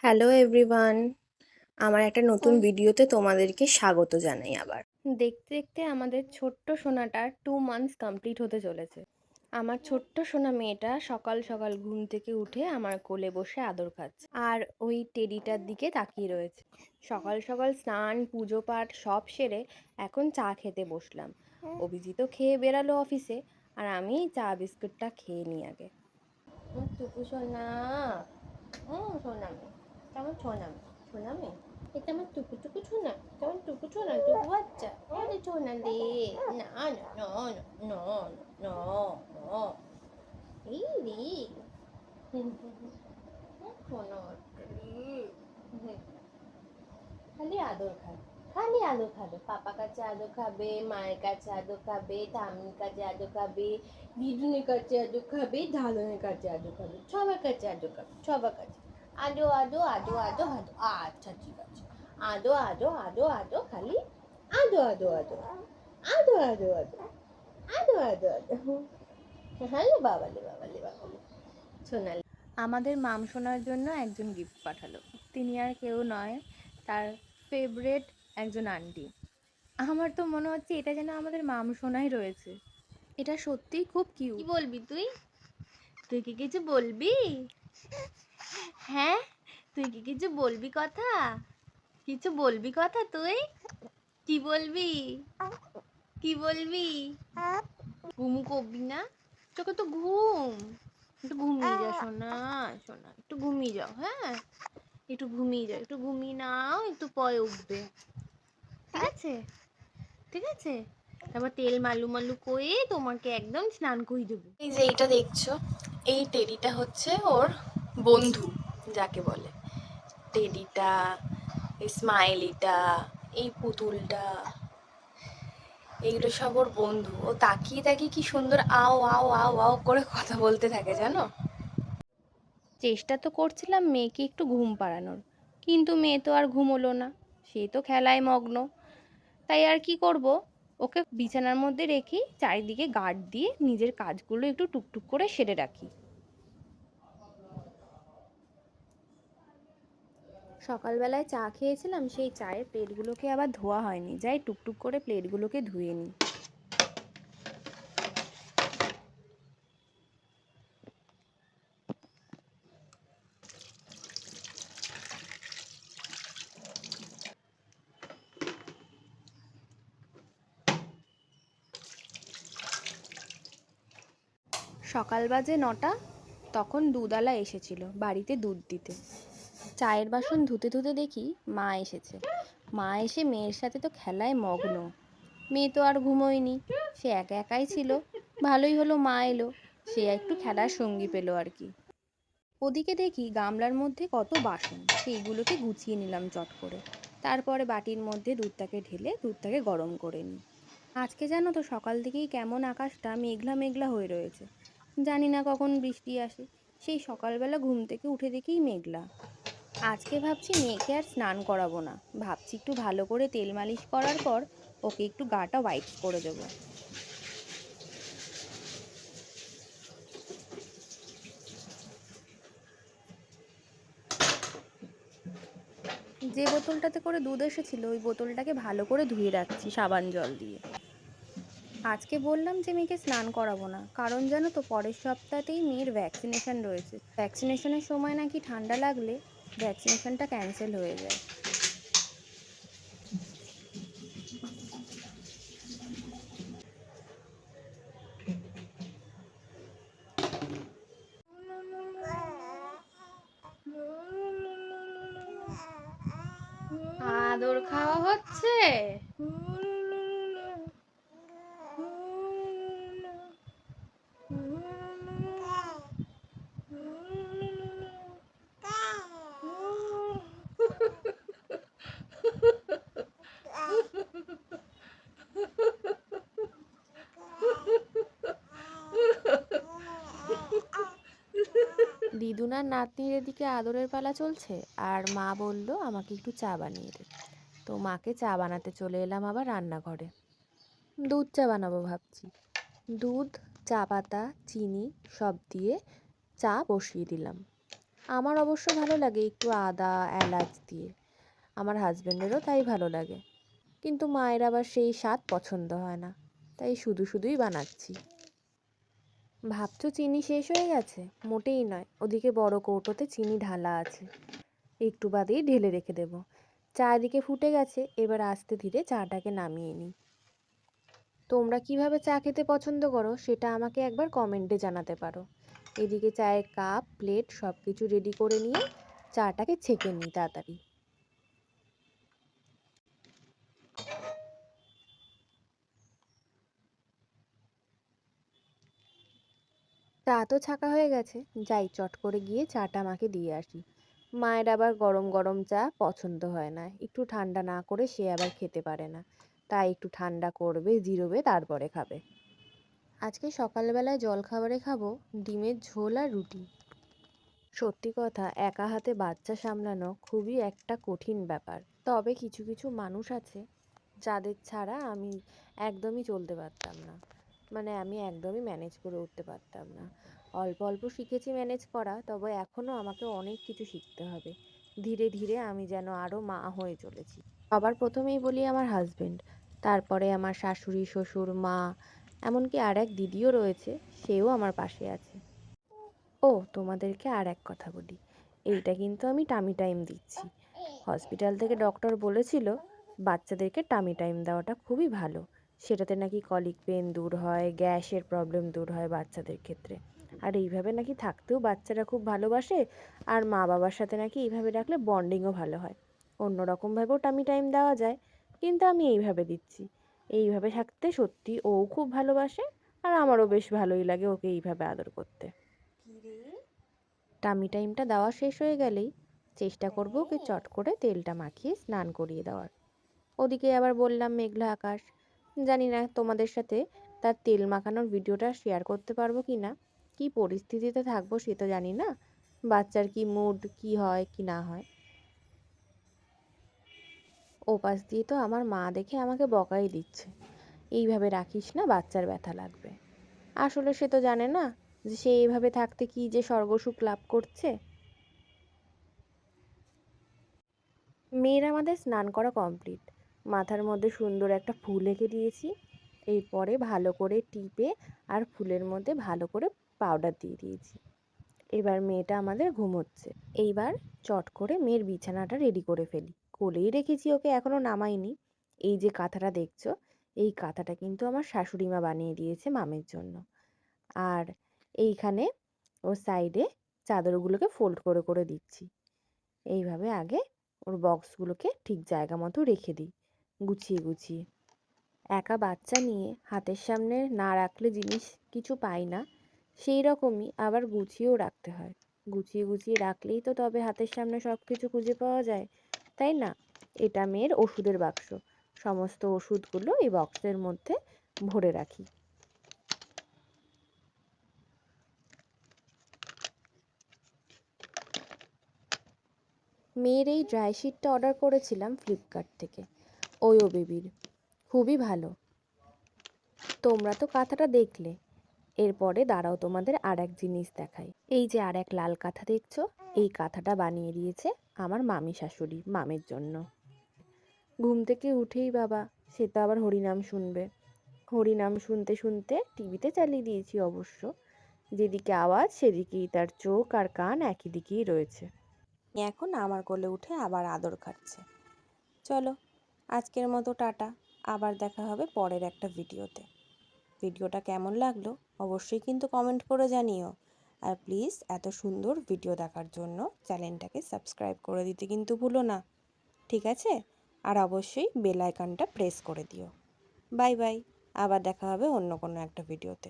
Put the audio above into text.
Hello everyone, আমার একটা নতুন ভিডিওতে তোমাদেরকে স্বাগত জানাই। আবার দেখতে দেখতে আমাদের ছোট্ট সোনাটার 2 মান্থস কমপ্লিট হতে চলেছে। আমার ছোট্ট সোনা মেয়েটা সকাল সকাল ঘুম থেকে উঠে আমার কোলে বসে আদর খাচ্ছে আর ওই টেডিটার দিকে তাকিয়ে রয়েছে। সকাল সকাল স্নান পুজো পাঠ সব সেরে এখন চা খেতে বসলাম। অভিজিৎ খেয়ে বেরালো অফিসে, আর আমি চা বিস্কুটটা খেয়ে নিই আগে। টুকু সোনা, সোনা মেয়ে, কেমন ছোনা মেয়ে, ছোনা মেয়ে, এটা আমার টুকু টুকু ছোনা, কেমন টুকু ছোনা, টুকু বাচ্চা, আরে ছোনা দে, না না না না না না, এই রে, ছোনা খালি আদর খাবে, খালি আদর খাবে, পাপা কাছে আদর খাবে, মায়ের কাছে আদর খাবে, ঠাম্মির কাছে আদর খাবে, দিদুনের কাছে আদর খাবে, ঢালনের কাছে আদর খাবে, সবার কাছে আদর খাবে, সবার কাছে আদো আদো আদো আদো আদো। আচ্ছা ঠিক আছে, আদো আদো আদো আদো, খালি আদো আদো আদো আদো আদো আদো আদো আদো আদো। হ্যালো বাবালে বাবালে বাবালে সোনালি। আমাদের মাম সোনার জন্য একজন গিফট পাঠালো। তিনি আর কেউ নয়, তার ফেভারেট একজন আন্টি। আমার তো মনে হচ্ছে এটা যেন আমাদের মাম সোনাই রয়েছে। এটা সত্যিই খুব কিউট। কি বলবি তুই? তুই কি কিছু বলবি? হ্যাঁ, তুই কি কিছু বলবি কথা? কিছু বলবি কথা তুই? কি বলবি? কি বলবি? ঘুম করবি না? তোকে তো ঘুম, একটু ঘুমিয়ে যা সোনা, সোনা একটু ঘুমিয়ে যাও। হ্যাঁ, একটু ঘুমিয়ে যাও, একটু ঘুমিয়ে নাও, একটু পরে উঠবে, ঠিক আছে? ঠিক আছে, তারপর তেল মালু মালু করে তোমাকে একদম স্নান করে দেবো। এই যে এইটা দেখছো, এই টেডিটা হচ্ছে ওর বন্ধু, যাকে বলে টেডিটা, এই স্মাইলিটা, এই পুতুলটা, এইগুলো সব ওর বন্ধু। ও তাকিয়ে তাকিয়ে কি সুন্দর আও আও আও আও করে কথা বলতে থাকে জানো। চেষ্টা তো করছিলাম মেয়েকে একটু ঘুম পাড়ানোর, কিন্তু মেয়ে তো আর ঘুমোলো না, সে তো খেলায় মগ্ন। তাই আর কি করব, ওকে বিছানার মধ্যে রেখেই চারিদিকে গার্ড দিয়ে নিজের কাজগুলো একটু টুকটুক করে সেরে রাখি। সকালবেলায় চা খেয়েছিলাম, সেই চায়ের প্লেটগুলোকে আবার ধোয়া হয়নি, যাই টুকটুক করে প্লেটগুলোকে ধুয়ে নিই। সকাল বাজে 9টা, তখন দুধওয়ালা এসেছিল বাড়িতে দুধ দিতে। চায়ের বাসন ধুতে ধুতে দেখি মা এসেছে। মা এসে মেয়ের সাথে তো খেলায় মগ্ন। মেয়ে তো আর ঘুমোয়নি, সে একা একাই ছিল। ভালোই হলো মা এলো, সে একটু খেলার সঙ্গী পেলো আর কি। ওদিকে দেখি গামলার মধ্যে কত বাসন, সেইগুলোকে গুছিয়ে নিলাম চট করে। তারপরে বাটির মধ্যে দুধটাকে ঢেলে দুধটাকে গরম করে নিই। আজকে জানো তো সকাল থেকেই কেমন আকাশটা মেঘলা মেঘলা হয়ে রয়েছে, জানি না কখন বৃষ্টি আসে। সেই সকালবেলা ঘুম থেকে উঠে দেখি মেঘলা। আজকে ভাবছি মেয়েকে আর স্নান করাবো না, ভাবছি একটু ভালো করে তেল মালিশ করার পর ওকে একটু গাটা ওয়াইপস করে দেবো। যে বোতলটাতে করে দুধ এসেছিল ওই বোতলটাকে ভালো করে ধুয়ে রাখছি সাবান জল দিয়ে। আজকে বললাম যে মেয়েকে স্নান করাবো না, কারণ জানো তো পরের সপ্তাহতেই মেয়ের ভ্যাকসিনেশন রয়েছে। ভ্যাকসিনেশনের সময় নাকি ঠান্ডা লাগলে ভ্যাকসিনেশনটা ক্যান্সেল হয়ে যায়। আদর খাওয়া হচ্ছে। দিদুনার নাতনির এদিকে আদরের পালা চলছে, আর মা বলল আমাকে একটু চা বানিয়ে দে। তো মাকে চা বানাতে চলে এলাম আবার রান্নাঘরে। দুধ চা বানাবো ভাবছি। দুধ, চা পাতা, চিনি সব দিয়ে চা বসিয়ে দিলাম। আমার অবশ্য ভালো লাগে একটু আদা এলাচ দিয়ে, আমার হাজবেন্ডেরও তাই ভালো লাগে, কিন্তু মায়ের আবার সেই স্বাদ পছন্দ হয় না, তাই শুধু শুধুই বানাচ্ছি। ভাবছো চিনি শেষ হয়ে গেছে? মোটেই নয়, ওদিকে বড় কৌটোতে চিনি ঢালা আছে, একটু বাদেই ঢেলে রেখে দেবো। চা এদিকে ফুটে গেছে, এবার আস্তে ধীরে চাটাকে নামিয়ে নিই। তোমরা কিভাবে চা খেতে পছন্দ করো সেটা আমাকে একবার কমেন্টে জানাতে পারো। এদিকে চায়ের কাপ প্লেট সব কিছু রেডি করে নিয়ে চাটাকে ছেঁকে নিই তাড়াতাড়ি। চা তো ছাকা হয়ে গেছে, যাই চট করে গিয়ে চাটা মাকে দিয়ে আসি। মায়ের আবার গরম গরম চা পছন্দ হয় না, একটু ঠান্ডা না করে সে আবার খেতে পারে না, তাই একটু ঠান্ডা করবে জিরোবে তারপরে খাবে। আজকে সকালবেলায় জলখাবারে খাবো ডিমের ঝোল আর রুটি। সত্যি কথা, একা হাতে বাচ্চা সামলানো খুবই একটা কঠিন ব্যাপার। তবে কিছু কিছু মানুষ আছে যাদের ছাড়া আমি একদমই চলতে পারতাম না, মানে আমি একদমই ম্যানেজ করে উঠতে পারতাম না। অল্প অল্প শিখেছি ম্যানেজ করা, তবে এখনও আমাকে অনেক কিছু শিখতে হবে। ধীরে ধীরে আমি যেন আরও মা হয়ে চলেছি। সবার প্রথমেই বলি আমার হাজবেন্ড, তারপরে আমার শাশুড়ি শ্বশুর মা, এমনকি আর এক দিদিও রয়েছে, সেও আমার পাশে আছে। ও তোমাদেরকে আর এক কথা বলি, এইটা কিন্তু আমি টামি টাইম দিচ্ছি। হসপিটাল থেকে ডক্টর বলেছিল বাচ্চাদেরকে টামি টাইম দেওয়াটা খুবই ভালো, সেটাতে নাকি কলিক পেন দূর হয়, গ্যাসের প্রবলেম দূর হয় বাচ্চাদের ক্ষেত্রে। আর এইভাবে নাকি থাকতেও বাচ্চারা খুব ভালোবাসে, আর মা বাবার সাথে নাকি এইভাবে রাখলে বন্ডিংও ভালো হয়। অন্য রকমভাবেও টামি টাইম দেওয়া যায়, কিন্তু আমি এইভাবে দিচ্ছি। এইভাবে থাকতে সত্যি ও খুব ভালোবাসে, আর আমারও বেশ ভালোই লাগে ওকে এইভাবে আদর করতে। টামি টাইমটা দেওয়া শেষ হয়ে গেলেই চেষ্টা করবো ওকে চট করে তেলটা মাখিয়ে স্নান করিয়ে দেওয়ার। ওদিকে আবার বললাম মেঘলা আকাশ, জানি না তোমাদের সাথে তার তেল মাখানোর ভিডিওটা শেয়ার করতে পারবো কি না, কী পরিস্থিতিতে থাকবো সে তো জানি না, বাচ্চার কি মুড কি হয় কি না হয়। ওপাশ দিয়ে তো আমার মা দেখে আমাকে বকাই দিচ্ছে, এইভাবে রাখিস না বাচ্চার ব্যথা লাগবে। আসলে সে তো জানে না যে সে এইভাবে থাকতে কি যে স্বর্গসুখ লাভ করছে। মেয়ের আমাদের স্নান করা কমপ্লিট, মাথার মধ্যে সুন্দর একটা ফুল এঁকে দিয়েছি, এরপরে ভালো করে টিপে আর ফুলের মধ্যে ভালো করে পাউডার দিয়ে দিয়েছি। এবার মেয়েটা আমাদের ঘুমোচ্ছে। এইবার চট করে মেয়ের বিছানাটা রেডি করে ফেলি, কোলেই রেখেছি ওকে, এখনো নামাইনি। এই যে কাঁথাটা দেখছো, এই কাঁথাটা কিন্তু আমার শাশুড়ি মা বানিয়ে দিয়েছে মামের জন্য। আর এইখানে ওর সাইডে চাদরগুলোকে ফোল্ড করে করে দিচ্ছি। এইভাবে আগে ওর বক্সগুলোকে ঠিক জায়গা মতো রেখে দিই, গুছিয়ে গুছিয়ে। একা বাচ্চা নিয়ে হাতের সামনে না রাখলে জিনিস কিছু পাই না, সেই রকমই আবার গুছিয়েও রাখতে হয়। গুছিয়ে গুছিয়ে রাখলেই তো তবে হাতের সামনে সব কিছু খুঁজে পাওয়া যায়, তাই না? এটা মেয়ের ওষুধের বাক্স, সমস্ত ওষুধগুলো এই বক্সের মধ্যে ভরে রাখি। মেয়ের এই ড্রাই শিটটা অর্ডার করেছিলাম ফ্লিপকার্ট থেকে, ওয়ো বেবির, খুবই ভালো। তোমরা তো কাঁথাটা দেখলে, এরপরে দাঁড়াও তোমাদের আর এক জিনিস দেখাই। এই যে আর এক লাল কাঁথা দেখছো, এই কাঁথাটা বানিয়ে দিয়েছে আমার মামি শাশুড়ি মামের জন্য। ঘুম থেকে উঠেই বাবা সে তো আবার হরিনাম শুনবে, হরিনাম শুনতে শুনতে টিভিতে চালিয়ে দিয়েছি অবশ্য, যেদিকে আওয়াজ সেদিকেই তার চোখ আর কান একই দিকেই রয়েছে। এখন আমার কোলে উঠে আবার আদর খাচ্ছে। চলো, আজকের মতো টাটা, আবার দেখা হবে পরের একটা ভিডিওতে। ভিডিওটা কেমন লাগলো অবশ্যই কিন্তু কমেন্ট করে জানিও, আর প্লিজ এত সুন্দর ভিডিও দেখার জন্য চ্যানেলটাকে সাবস্ক্রাইব করে দিতে কিন্তু ভুলো না, ঠিক আছে? আর অবশ্যই বেল আইকনটা প্রেস করে দিও। বাই বাই, আবার দেখা হবে অন্য কোনো একটা ভিডিওতে।